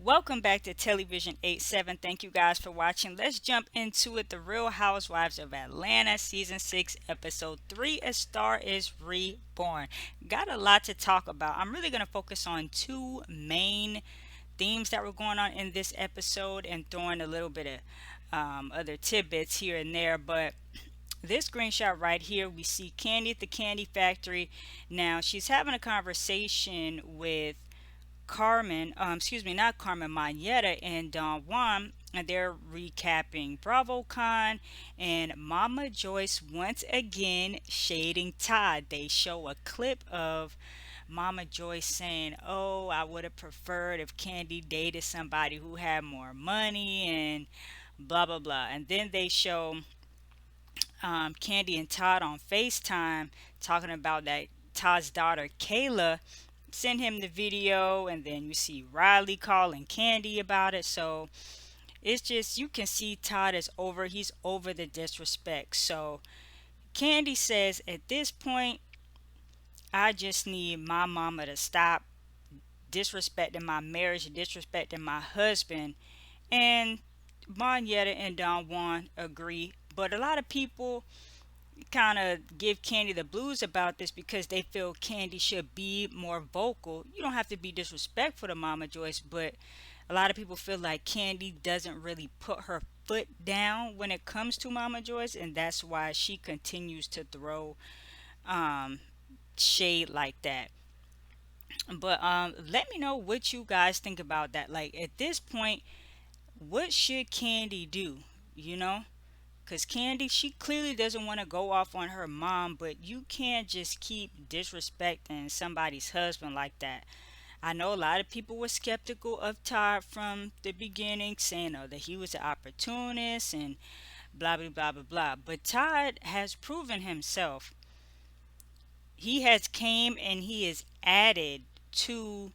Welcome back to TelliVision 87. Thank you guys for watching. Let's jump into it. The Real Housewives of Atlanta, Season 6, Episode 3, A Star is Reborn. Got a lot to talk about. I'm really going to focus on two main themes that were going on in this episode and throwing a little bit of other tidbits here and there. But this screenshot right here, we see Kandi at the candy factory. Now, she's having a conversation with Carmen, excuse me, not Carmen, Mayetta and Don Juan, and they're recapping BravoCon and Mama Joyce once again shading Todd. They show a clip of Mama Joyce saying, "Oh, I would have preferred if Candy dated somebody who had more money," and blah blah blah. And then they show Candy and Todd on FaceTime talking about that Todd's daughter Kayla sent him the video, and then you see Riley calling Candy about it. So it's just, you can see Todd is over, he's over the disrespect. So Candy says, at this point, I just need my mama to stop disrespecting my marriage, disrespecting my husband. And Monyetta and Don Juan agree, but a lot of people kind of give Candy the blues about this because they feel Candy should be more vocal. You don't have to be disrespectful to Mama Joyce, but a lot of people feel like Candy doesn't really put her foot down when it comes to Mama Joyce, and that's why she continues to throw um, shade like that. But let me know what you guys think about that. Like, at this point, what should Candy do? You know? Because Candy, she clearly doesn't want to go off on her mom, but you can't just keep disrespecting somebody's husband like that. I know a lot of people were skeptical of Todd from the beginning, saying that he was an opportunist and blah, blah, blah, blah, blah. But Todd has proven himself. He has came and he is added to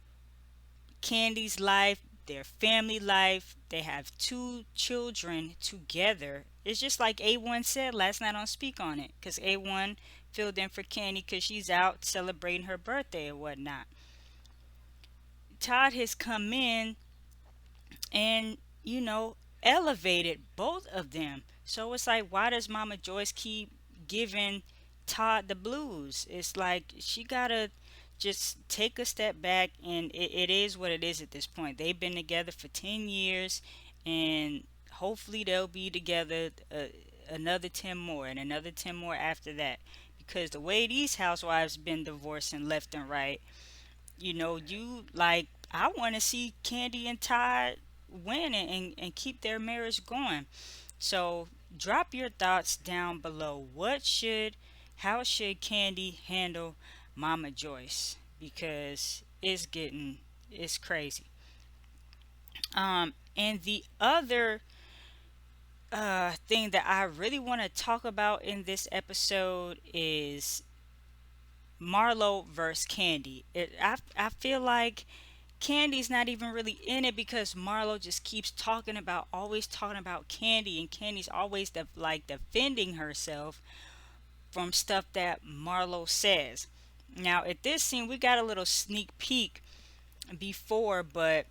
Candy's life, their family life. They have two children together. It's just like A1 said last night on Speak On It, because A1 filled in for Candy because she's out celebrating her birthday or whatnot. Todd has come in and, elevated both of them. So it's like, why does Mama Joyce keep giving Todd the blues? It's like she gotta just take a step back, and it is what it is at this point. They've been together for 10 years, and hopefully they'll be together another 10 more, and another 10 more after that. Because the way these housewives been divorcing left and right, you like, I want to see Candy and Todd win and keep their marriage going. So drop your thoughts down below. How should Candy handle Mama Joyce? Because it's crazy. And the other thing that I really want to talk about in this episode is Marlo versus Candy. I feel like Candy's not even really in it because Marlo just keeps always talking about Candy, and Candy's always like defending herself from stuff that Marlo says. Now, at this scene, we got a little sneak peek before, but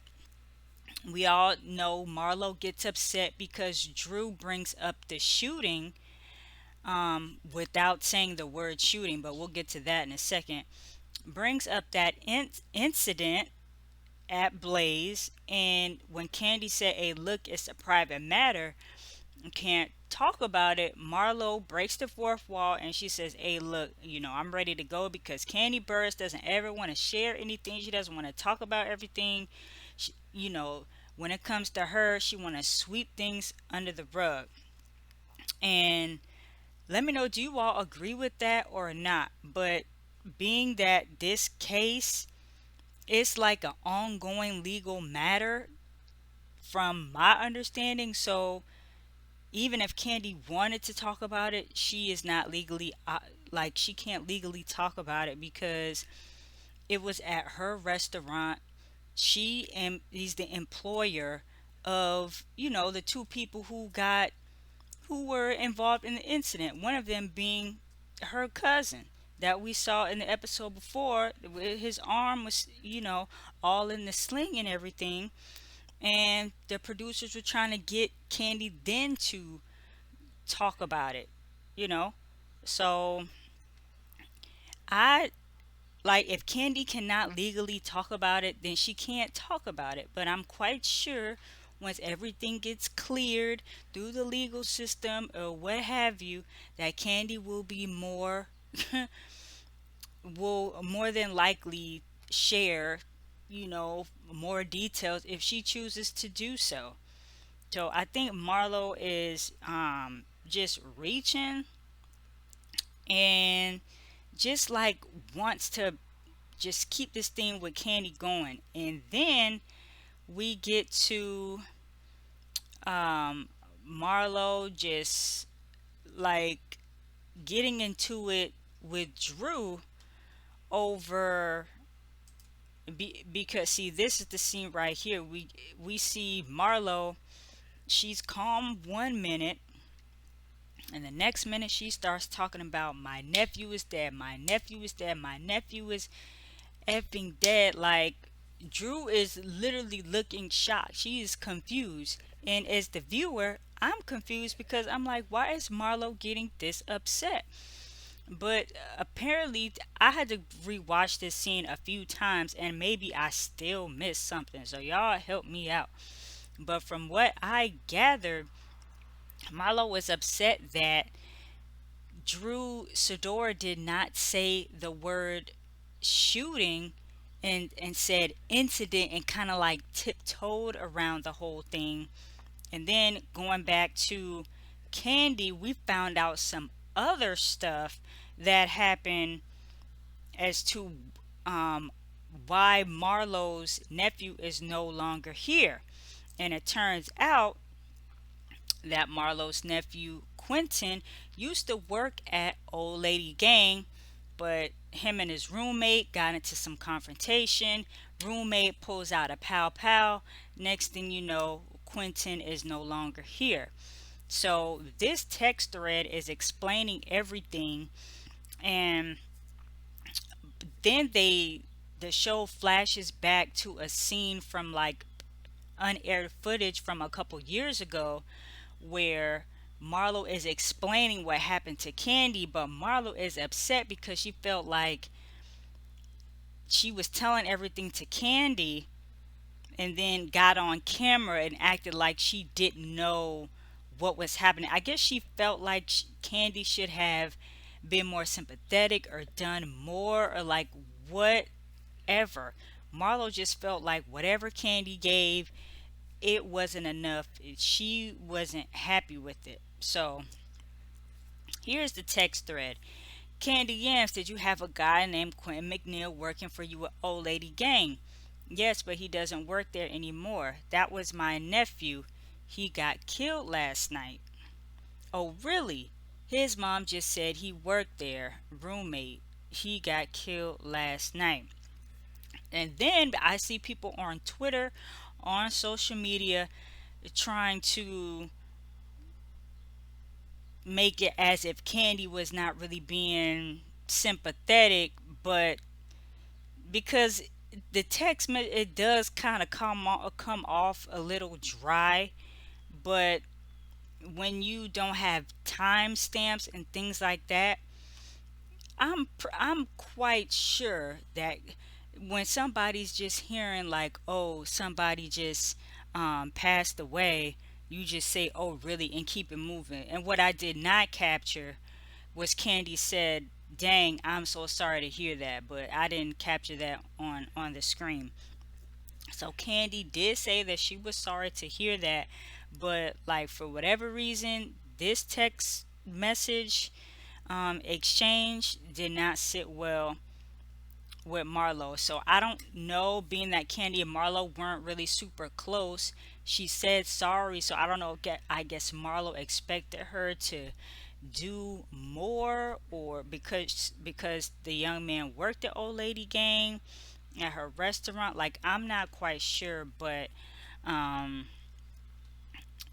we all know Marlo gets upset because Drew brings up the shooting without saying the word shooting, but we'll get to that in a second. Brings up that incident at Blaze, and when Candy said, "Hey, look, it's a private matter, can't talk about it," Marlo breaks the fourth wall and she says, "Hey, look, I'm ready to go," because Candy Burris doesn't ever want to share anything. She doesn't want to talk about everything. She, when it comes to her, she want to sweep things under the rug. And let me know, do you all agree with that or not? But being that this case is like an ongoing legal matter, from my understanding, so even if Candy wanted to talk about it, she is not legally like, she can't legally talk about it because it was at her restaurant. He's the employer of, the two people who were involved in the incident. One of them being her cousin that we saw in the episode before. His arm was, all in the sling and everything. and the producers were trying to get Candy then to talk about it, you know. So I like, if Candy cannot legally talk about it, then she can't talk about it. But I'm quite sure once everything gets cleared through the legal system or what have you, that Candy will be more will more than likely share, more details if she chooses to do so. So I think Marlo is just reaching and just like wants to just keep this thing with Candy going. And then we get to um, Marlo just like getting into it with Drew over because see, this is the scene right here. We see Marlo, she's calm 1 minute, and the next minute she starts talking about my nephew is dead, my nephew is dead, my nephew is effing dead. Like, Drew is literally looking shocked. She is confused. And as the viewer, I'm confused because I'm like, why is Marlo getting this upset? But apparently, I had to rewatch this scene a few times and maybe I still missed something. So, y'all help me out. But from what I gathered, Marlo was upset that Drew Sidora did not say the word shooting and said incident and kind of like tiptoed around the whole thing. And then going back to Candy, we found out some other stuff that happened as to um, why Marlo's nephew is no longer here. And it turns out that Marlo's nephew Quentin used to work at Old Lady Gang, but him and his roommate got into some confrontation. Roommate pulls out a pow pow. Next thing you know, Quentin is no longer here. So this text thread is explaining everything, and then the show flashes back to a scene from like unaired footage from a couple years ago where Marlo is explaining what happened to Candy, but Marlo is upset because she felt like she was telling everything to Candy and then got on camera and acted like she didn't know what was happening. I guess she felt like Candy should have been more sympathetic or done more or like whatever. Marlo just felt like whatever Candy gave, it wasn't enough. She wasn't happy with it. So here's the text thread. Candy Yams, did you have a guy named Quentin McNeil working for you at Old Lady Gang? Yes, but he doesn't work there anymore. That was my nephew. He got killed last night. Oh, really? His mom just said he worked there. Roommate. He got killed last night. And then I see people on Twitter, on social media, trying to make it as if Candy was not really being sympathetic, but because the it does kind of come off a little dry, but when you don't have timestamps and things like that, I'm quite sure that when somebody's just hearing like, oh, somebody just passed away, you just say, oh, really, and keep it moving. And what I did not capture was Candy said, dang, I'm so sorry to hear that, but I didn't capture that on the screen. So Candy did say that she was sorry to hear that, but like for whatever reason, this text message exchange did not sit well with Marlo. So I don't know, being that Candy and Marlo weren't really super close. She said sorry, so I don't know. I guess Marlo expected her to do more, or because the young man worked at Old Lady Gang at her restaurant. Like, I'm not quite sure, but um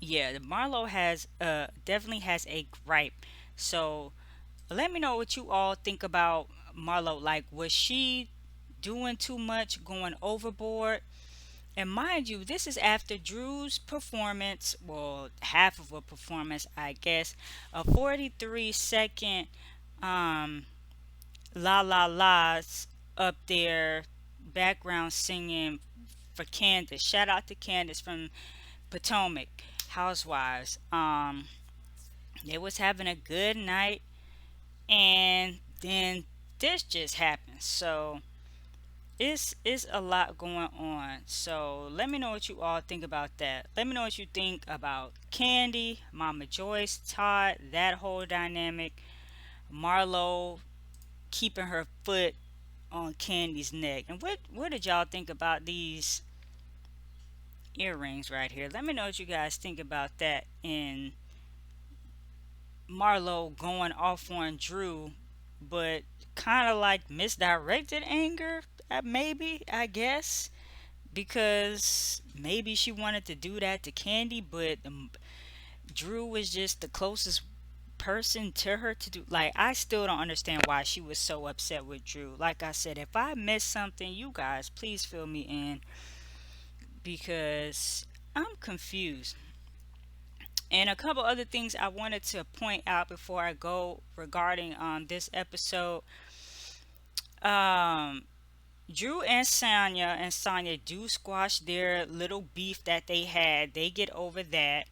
yeah, Marlo has definitely has a gripe. So let me know what you all think about Marlo. Like, was she doing too much, going overboard? And mind you, this is after Drew's performance, well, half of a performance, I guess, a 43-second um, La La La's up there, background singing for Candace. Shout out to Candace from Potomac, Housewives. They was having a good night, and then this just happened. So it's a lot going on. So let me know what you all think about that. Let me know what you think about Kandi, Mama Joyce, Todd, that whole dynamic. Marlo keeping her foot on Candy's neck. And what did y'all think about these earrings right here? Let me know what you guys think about that. And Marlo going off on Drew, but kind of like misdirected anger, maybe, I guess, because maybe she wanted to do that to Candy, but Drew was just the closest person to her to do. Like, I still don't understand why she was so upset with Drew. Like I said, if I missed something, you guys please fill me in, because I'm confused. And a couple other things I wanted to point out before I go regarding this episode. Um, Drew and Sonya do squash their little beef that they had. They get over that.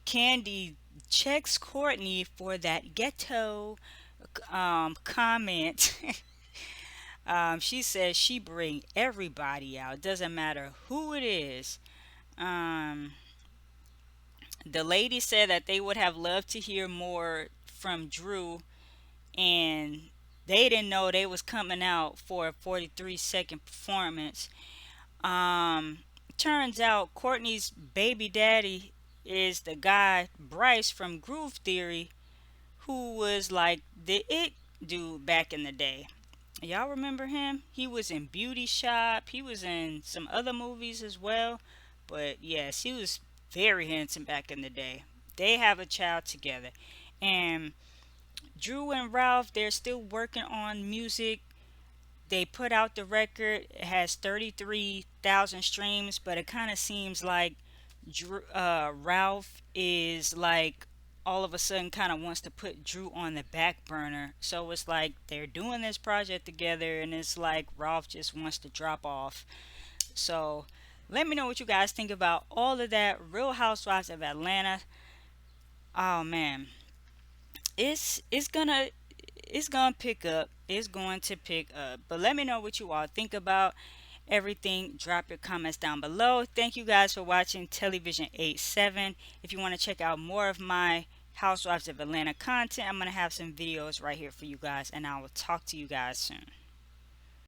Candy checks Courtney for that ghetto comment. She says she bring everybody out. Doesn't matter who it is. Um, the lady said that they would have loved to hear more from Drew, and they didn't know they was coming out for a 43-second performance. Um, Turns out Courtney's baby daddy is the guy Bryce from Groove Theory, who was like the it dude back in the day. Y'all remember him? He was in Beauty Shop. He was in some other movies as well. But yes, he was very handsome back in the day. They have a child together. And Drew and Ralph, they're still working on music. They put out the record. It has 33,000 streams, but it kind of seems like Ralph is like all of a sudden kind of wants to put Drew on the back burner. So it's like they're doing this project together, and it's like Ralph just wants to drop off. So let me know what you guys think about all of that. Real Housewives of Atlanta. Oh man, it's gonna pick up. It's going to pick up. But let me know what you all think about everything. Drop your comments down below. Thank you guys for watching TelliVision 87. If you want to check out more of my Housewives of Atlanta content, I'm going to have some videos right here for you guys, and I will talk to you guys soon.